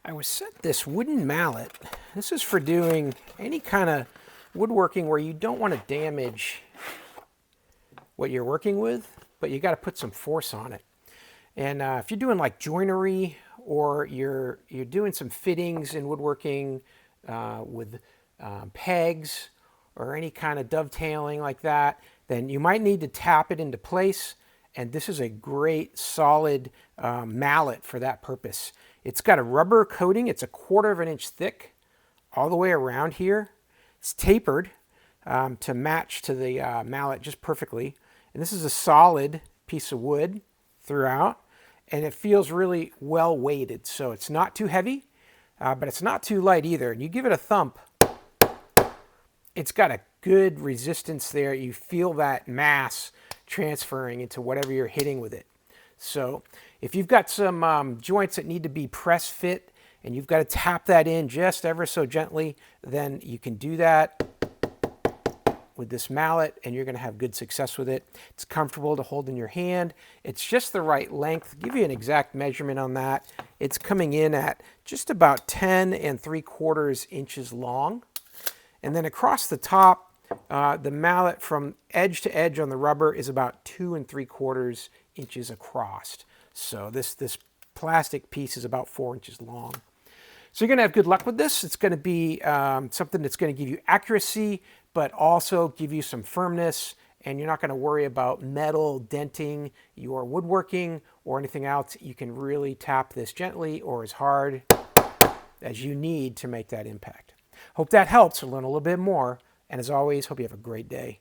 I was sent this wooden mallet. This is for doing any kind of woodworking where you don't want to damage what you're working with, but you got to put some force on it. And if you're doing like joinery, or you're doing some fittings in woodworking with pegs or any kind of dovetailing like that, then you might need to tap it into place. And this is a great solid mallet for that purpose. It's got a rubber coating. It's 1/4 of an inch thick all the way around here. It's tapered to match to the mallet just perfectly. And this is a solid piece of wood throughout. And it feels really well weighted. So it's not too heavy, but it's not too light either. And you give it a thump, it's got a good resistance there. You feel that mass transferring into whatever you're hitting with it. So if you've got some joints that need to be press fit and you've got to tap that in just ever so gently, then you can do that with this mallet and you're going to have good success with it. It's comfortable to hold in your hand. It's just the right length. I'll give you an exact measurement on that. It's coming in at just about 10 3/4 inches long. And then across the top, the mallet from edge to edge on the rubber is about 2 3/4 inches across. So this plastic piece is about 4 inches long. So you're going to have good luck with this. It's going to be something that's going to give you accuracy, but also give you some firmness, and you're not going to worry about metal denting your woodworking or anything else. You can really tap this gently or as hard as you need to make that impact. Hope that helps to learn a little bit more, and as always, hope you have a great day.